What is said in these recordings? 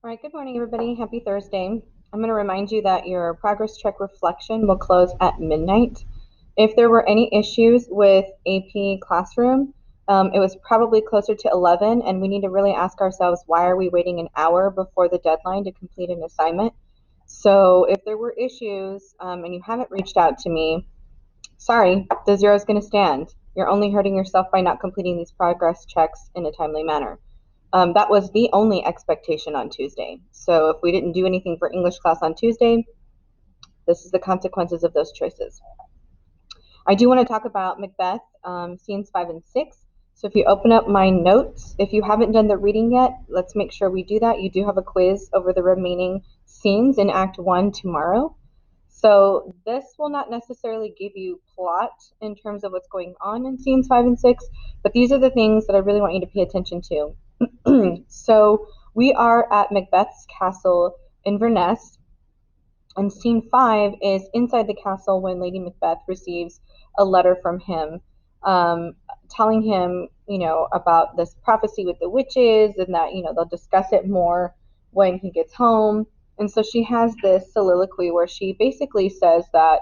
All right, good morning, everybody. Happy Thursday. I'm going to remind you that your progress check reflection will close at midnight. If there were any issues with AP Classroom, it was probably closer to 11, and we need to really ask ourselves, why are we waiting an hour before the deadline to complete an assignment? So if there were issues and you haven't reached out to me, sorry, the zero is going to stand. You're only hurting yourself by not completing these progress checks in a timely manner. That was the only expectation on Tuesday. So if we didn't do anything for English class on Tuesday, this is the consequences of those choices. I do want to talk about Macbeth, scenes 5 and 6. So if you open up my notes, if you haven't done the reading yet, let's make sure we do that. You do have a quiz over the remaining scenes in Act 1 tomorrow. So this will not necessarily give you plot in terms of what's going on in scenes 5 and 6, but these are the things that I really want you to pay attention to. So we are at Macbeth's castle in Inverness, and scene 5 is inside the castle when Lady Macbeth receives a letter from him, telling him, about this prophecy with the witches, and that, they'll discuss it more when he gets home. And so she has this soliloquy where she basically says that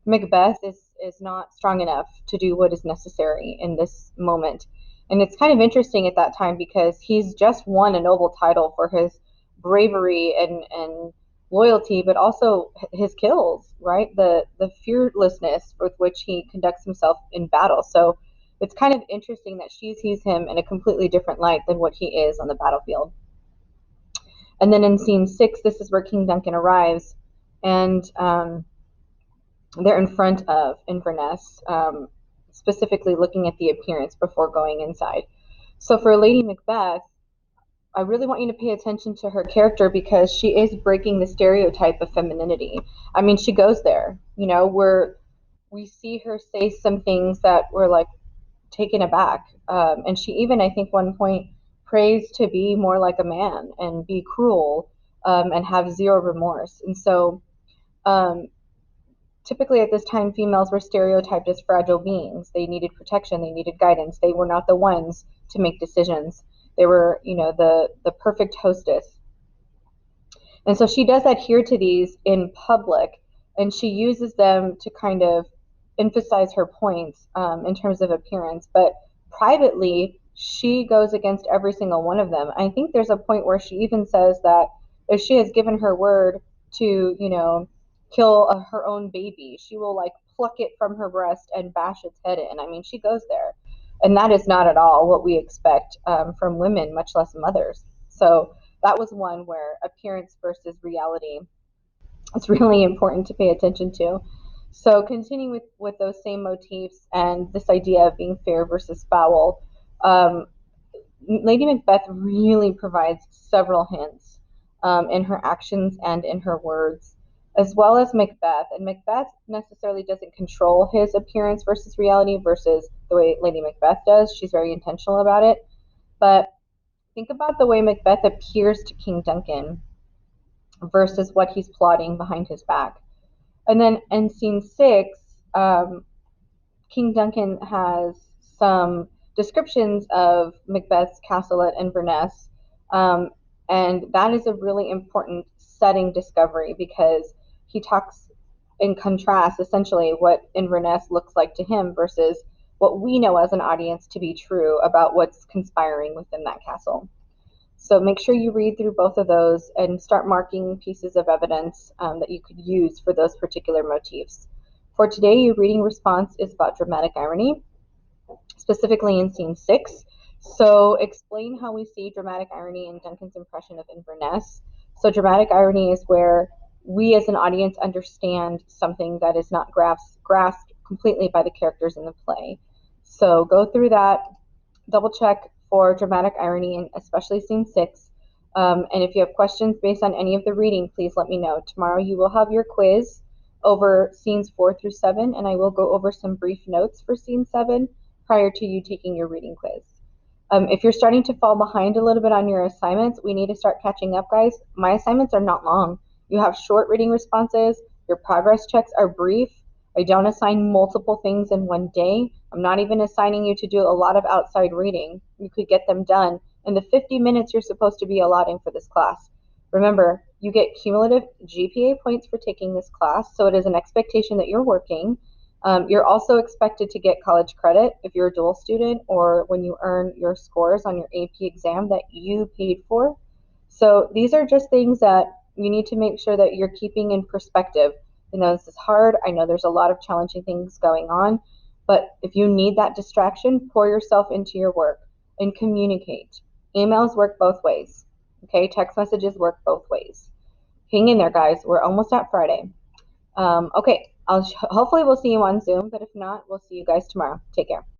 Macbeth is not strong enough to do what is necessary in this moment. And it's kind of interesting at that time because he's just won a noble title for his bravery and loyalty, but also his kills, right? The fearlessness with which he conducts himself in battle. So it's kind of interesting that she sees him in a completely different light than what he is on the battlefield. And then in scene 6, this is where King Duncan arrives, and they're in front of Inverness, specifically looking at the appearance before going inside. So for Lady Macbeth, I really want you to pay attention to her character because she is breaking the stereotype of femininity. I mean, she goes there. We see her say some things that were like taken aback, and she even, I think, one point prays to be more like a man and be cruel, and have zero remorse. And so, um, typically at this time, females were stereotyped as fragile beings. They needed protection, they needed guidance. They were not the ones to make decisions. They were, the perfect hostess. And so she does adhere to these in public, and she uses them to kind of emphasize her points, in terms of appearance. But privately, she goes against every single one of them. I think there's a point where she even says that if she has given her word to, kill her own baby, she will like pluck it from her breast and bash its head in. I mean, she goes there. And that is not at all what we expect, from women, much less mothers. So that was one where appearance versus reality is really important to pay attention to. So continuing with those same motifs and this idea of being fair versus foul, um, Lady Macbeth really provides several hints, in her actions and in her words, as well as Macbeth. And Macbeth necessarily doesn't control his appearance versus reality versus the way Lady Macbeth does. She's very intentional about it. But think about the way Macbeth appears to King Duncan versus what he's plotting behind his back. And then in scene 6, King Duncan has some descriptions of Macbeth's castle at Inverness, um, and that is a really important setting discovery because he talks in contrast essentially what Inverness looks like to him versus what we know as an audience to be true about what's conspiring within that castle. So make sure you read through both of those and start marking pieces of evidence, that you could use for those particular motifs. For today, your reading response is about dramatic irony, specifically in scene 6. So explain how we see dramatic irony in Duncan's impression of Inverness. So dramatic irony is where we as an audience understand something that is not grasped completely by the characters in the play. So go through that, double check for dramatic irony, and especially scene 6. And if you have questions based on any of the reading, please let me know. Tomorrow you will have your quiz over scenes 4 through 7, and I will go over some brief notes for scene 7 prior to you taking your reading quiz. If you're starting to fall behind a little bit on your assignments, we need to start catching up, guys. My assignments are not long. You have short reading responses. Your progress checks are brief. I don't assign multiple things in one day. I'm not even assigning you to do a lot of outside reading. You could get them done in the 50 minutes you're supposed to be allotting for this class. Remember, you get cumulative GPA points for taking this class, so it is an expectation that you're working. You're also expected to get college credit if you're a dual student or when you earn your scores on your AP exam that you paid for. So these are just things that you need to make sure that you're keeping in perspective. I know this is hard. I know there's a lot of challenging things going on, but if you need that distraction, pour yourself into your work and communicate. Emails work both ways. Okay, text messages work both ways. Hang in there, guys. We're almost at Friday. Okay, hopefully we'll see you on Zoom, but if not, we'll see you guys tomorrow. Take care.